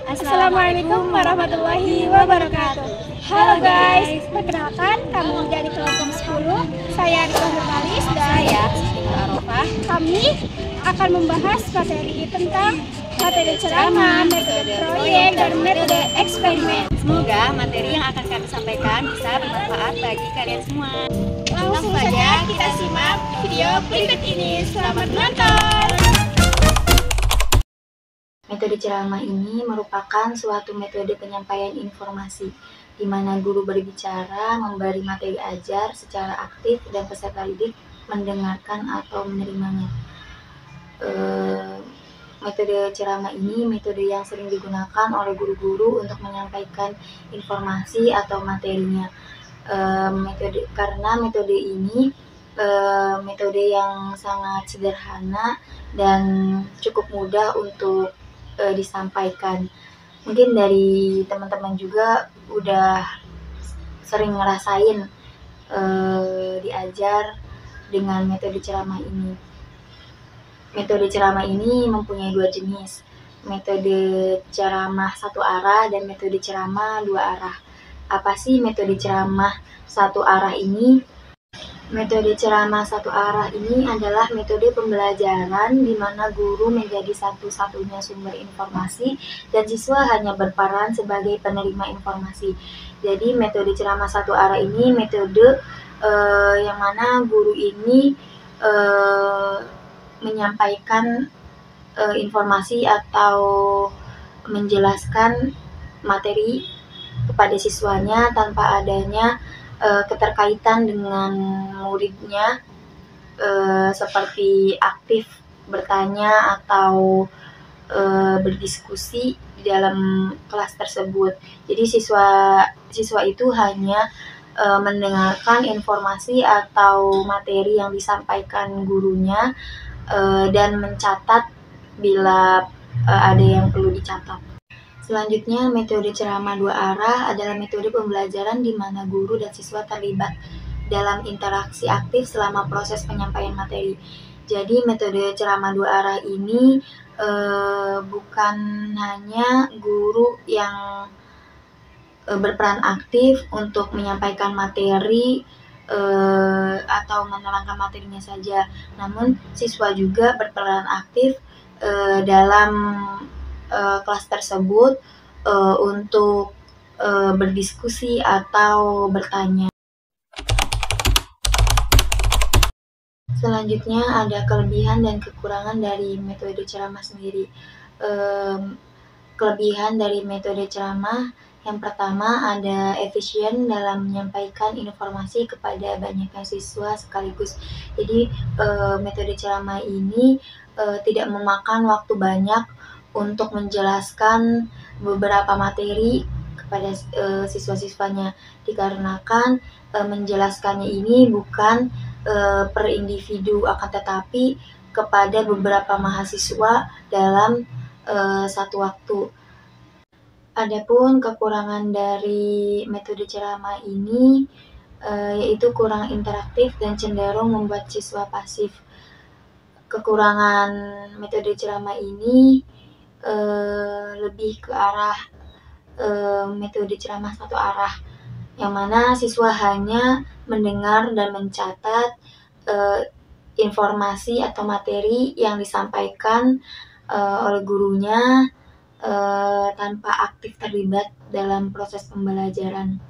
Assalamualaikum warahmatullahi wabarakatuh. Halo guys, perkenalkan kami dari kelompok 10. Saya Rika Herbalis dan saya Arofah. Kami akan membahas materi tentang metode ceramah, metode proyek, dan metode eksperimen. Semoga materi yang akan kami sampaikan bisa bermanfaat bagi kalian semua. Langsung saja kita simak video berikut ini. Selamat menonton! Metode ceramah ini merupakan suatu metode penyampaian informasi, di mana guru berbicara, memberi materi ajar secara aktif dan peserta didik mendengarkan atau menerimanya. Metode ceramah ini metode yang sering digunakan oleh guru-guru untuk menyampaikan informasi atau materinya. Karena metode ini metode yang sangat sederhana dan cukup mudah untuk disampaikan. Mungkin dari teman-teman juga udah sering ngerasain diajar dengan metode ceramah ini. Metode ceramah ini mempunyai dua jenis, metode ceramah satu arah dan metode ceramah dua arah. Apa sih metode ceramah satu arah ini? Metode ceramah satu arah ini adalah metode pembelajaran di mana guru menjadi satu-satunya sumber informasi dan siswa hanya berperan sebagai penerima informasi. Jadi metode ceramah satu arah ini metode yang mana guru ini menyampaikan informasi atau menjelaskan materi kepada siswanya tanpa adanya keterkaitan dengan muridnya, seperti aktif bertanya atau berdiskusi di dalam kelas tersebut. Jadi siswa itu hanya mendengarkan informasi atau materi yang disampaikan gurunya dan mencatat bila ada yang perlu dicatat. Selanjutnya, metode ceramah dua arah adalah metode pembelajaran di mana guru dan siswa terlibat dalam interaksi aktif selama proses penyampaian materi. Jadi, metode ceramah dua arah ini bukan hanya guru yang berperan aktif untuk menyampaikan materi atau menerangkan materinya saja, namun siswa juga berperan aktif dalam kelas tersebut untuk berdiskusi atau bertanya. Selanjutnya ada kelebihan dan kekurangan dari metode ceramah sendiri. Kelebihan dari metode ceramah yang pertama ada efisien dalam menyampaikan informasi kepada banyaknya siswa sekaligus. Jadi metode ceramah ini tidak memakan waktu banyak untuk menjelaskan beberapa materi kepada siswa-siswanya, dikarenakan menjelaskannya ini bukan per individu, akan tetapi kepada beberapa mahasiswa dalam satu waktu. Adapun kekurangan dari metode ceramah ini yaitu kurang interaktif dan cenderung membuat siswa pasif. Kekurangan metode ceramah ini lebih ke arah metode ceramah satu arah, yang mana siswa hanya mendengar dan mencatat informasi atau materi yang disampaikan oleh gurunya tanpa aktif terlibat dalam proses pembelajaran.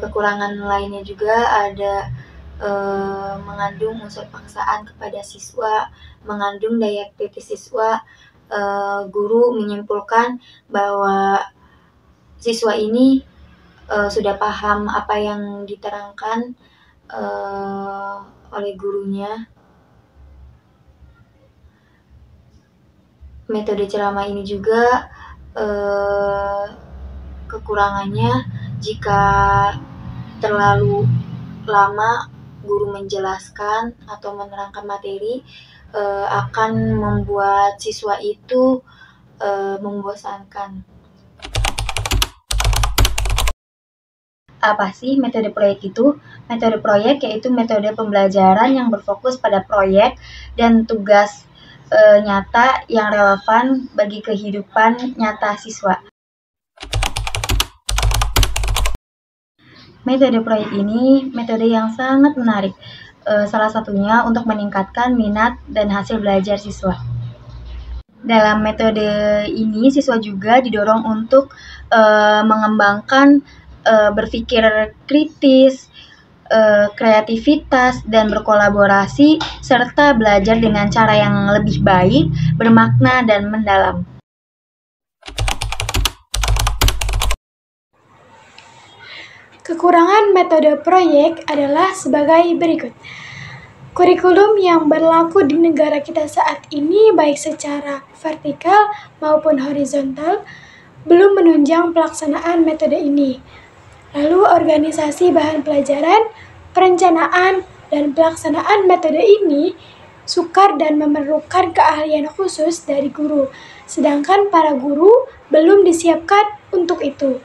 Kekurangan lainnya juga ada mengandung unsur paksaan kepada siswa, mengandung daya kritis siswa. Guru menyimpulkan bahwa siswa ini sudah paham apa yang diterangkan oleh gurunya. Metode ceramah ini juga kekurangannya jika terlalu lama guru menjelaskan atau menerangkan materi akan membuat siswa itu membosankan. Apa sih metode proyek itu? Metode proyek yaitu metode pembelajaran yang berfokus pada proyek dan tugas nyata yang relevan bagi kehidupan nyata siswa. Metode proyek ini metode yang sangat menarik, salah satunya untuk meningkatkan minat dan hasil belajar siswa. Dalam metode ini, siswa juga didorong untuk mengembangkan berpikir kritis, kreativitas, dan berkolaborasi, serta belajar dengan cara yang lebih baik, bermakna, dan mendalam. Kekurangan metode proyek adalah sebagai berikut. Kurikulum yang berlaku di negara kita saat ini, baik secara vertikal maupun horizontal, belum menunjang pelaksanaan metode ini. Lalu organisasi bahan pelajaran, perencanaan, dan pelaksanaan metode ini sukar dan memerlukan keahlian khusus dari guru, sedangkan para guru belum disiapkan untuk itu.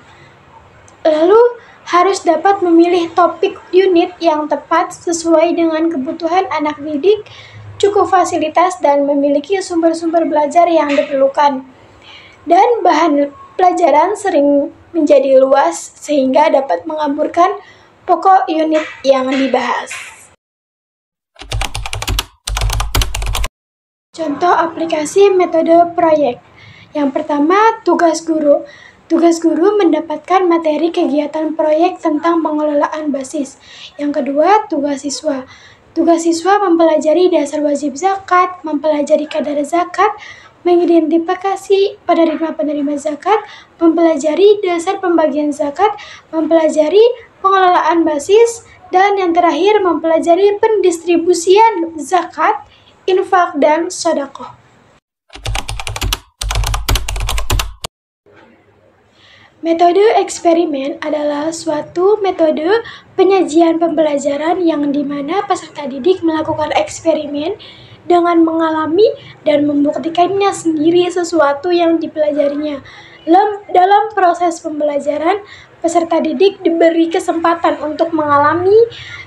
Lalu harus dapat memilih topik unit yang tepat sesuai dengan kebutuhan anak didik, cukup fasilitas, dan memiliki sumber-sumber belajar yang diperlukan. Dan bahan pelajaran sering menjadi luas sehingga dapat mengaburkan pokok unit yang dibahas. Contoh aplikasi metode proyek. Yang pertama, tugas guru. Tugas guru mendapatkan materi kegiatan proyek tentang pengelolaan basis. Yang kedua, tugas siswa. Tugas siswa mempelajari dasar wajib zakat, mempelajari kadar zakat, mengidentifikasi penerima-penerima zakat, mempelajari dasar pembagian zakat, mempelajari pengelolaan basis, dan yang terakhir mempelajari pendistribusian zakat, infak, dan sedekah. Metode eksperimen adalah suatu metode penyajian pembelajaran yang dimana peserta didik melakukan eksperimen dengan mengalami dan membuktikannya sendiri sesuatu yang dipelajarinya. Dalam proses pembelajaran, peserta didik diberi kesempatan untuk mengalami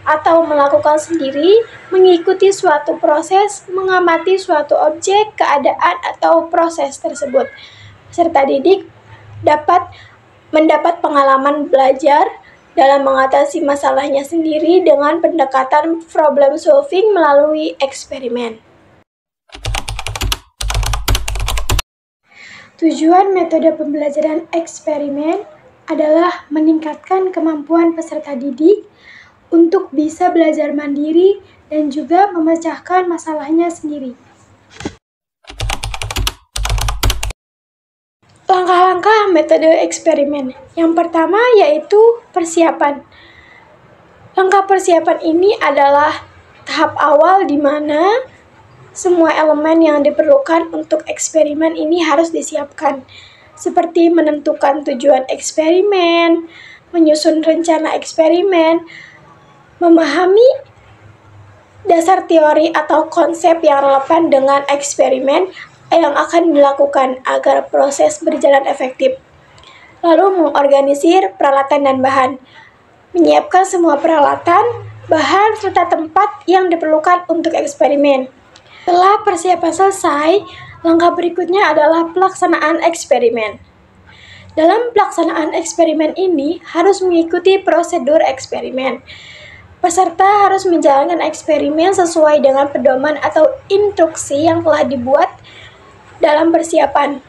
atau melakukan sendiri, mengikuti suatu proses, mengamati suatu objek, keadaan, atau proses tersebut. Peserta didik dapat mendapat pengalaman belajar dalam mengatasi masalahnya sendiri dengan pendekatan problem solving melalui eksperimen. Tujuan metode pembelajaran eksperimen adalah meningkatkan kemampuan peserta didik untuk bisa belajar mandiri dan juga memecahkan masalahnya sendiri. Langkah-langkah metode eksperimen. Yang pertama yaitu persiapan. Langkah persiapan ini adalah tahap awal di mana semua elemen yang diperlukan untuk eksperimen ini harus disiapkan, seperti menentukan tujuan eksperimen, menyusun rencana eksperimen, memahami dasar teori atau konsep yang relevan dengan eksperimen yang akan dilakukan agar proses berjalan efektif. Lalu mengorganisir peralatan dan bahan. Menyiapkan semua peralatan, bahan, serta tempat yang diperlukan untuk eksperimen. Setelah persiapan selesai, langkah berikutnya adalah pelaksanaan eksperimen. Dalam pelaksanaan eksperimen ini harus mengikuti prosedur eksperimen. Peserta harus menjalankan eksperimen sesuai dengan pedoman atau instruksi yang telah dibuat dalam persiapan,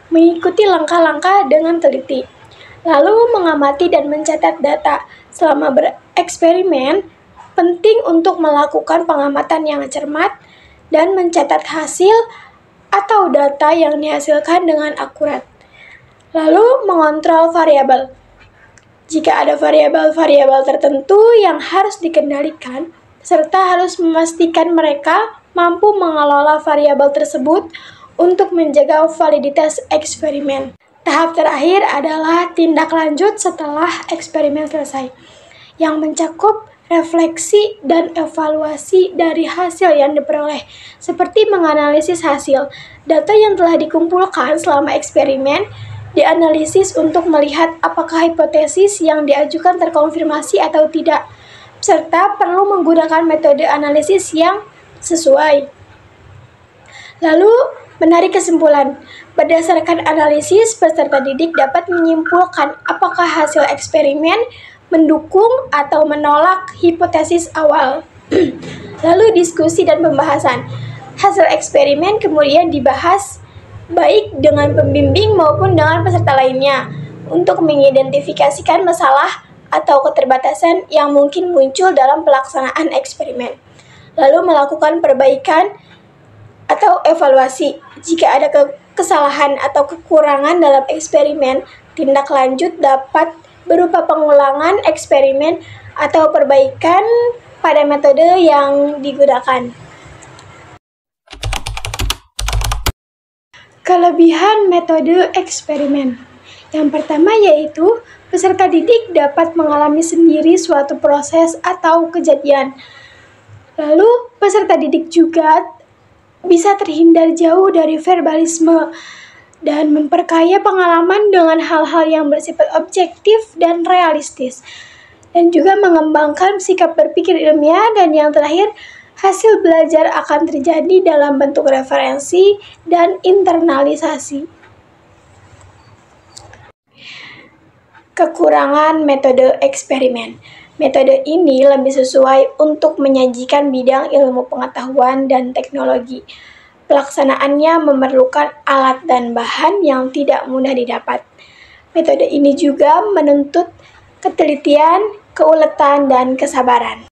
mengikuti langkah-langkah dengan teliti, lalu mengamati dan mencatat data. Selama bereksperimen, penting untuk melakukan pengamatan yang cermat dan mencatat hasil atau data yang dihasilkan dengan akurat. Lalu mengontrol variabel. Jika ada variabel-variabel tertentu yang harus dikendalikan, peserta harus memastikan mereka mampu mengelola variabel tersebut untuk menjaga validitas eksperimen. Tahap terakhir adalah tindak lanjut setelah eksperimen selesai, yang mencakup refleksi dan evaluasi dari hasil yang diperoleh, seperti menganalisis hasil. Data yang telah dikumpulkan selama eksperimen dianalisis untuk melihat apakah hipotesis yang diajukan terkonfirmasi atau tidak, serta perlu menggunakan metode analisis yang sesuai. Lalu, menarik kesimpulan. Berdasarkan analisis, peserta didik dapat menyimpulkan apakah hasil eksperimen mendukung atau menolak hipotesis awal. Lalu diskusi dan pembahasan. Hasil eksperimen kemudian dibahas baik dengan pembimbing maupun dengan peserta lainnya untuk mengidentifikasikan masalah atau keterbatasan yang mungkin muncul dalam pelaksanaan eksperimen. Lalu melakukan perbaikan atau evaluasi. Jika ada kesalahan atau kekurangan dalam eksperimen, tindak lanjut dapat berupa pengulangan eksperimen atau perbaikan pada metode yang digunakan. Kelebihan metode eksperimen. Yang pertama yaitu peserta didik dapat mengalami sendiri suatu proses atau kejadian. Lalu peserta didik juga bisa terhindar jauh dari verbalisme dan memperkaya pengalaman dengan hal-hal yang bersifat objektif dan realistis. Dan juga mengembangkan sikap berpikir ilmiah, dan yang terakhir, hasil belajar akan terjadi dalam bentuk referensi dan internalisasi. Kekurangan metode eksperimen. Metode ini lebih sesuai untuk menyajikan bidang ilmu pengetahuan dan teknologi. Pelaksanaannya memerlukan alat dan bahan yang tidak mudah didapat. Metode ini juga menuntut ketelitian, keuletan, dan kesabaran.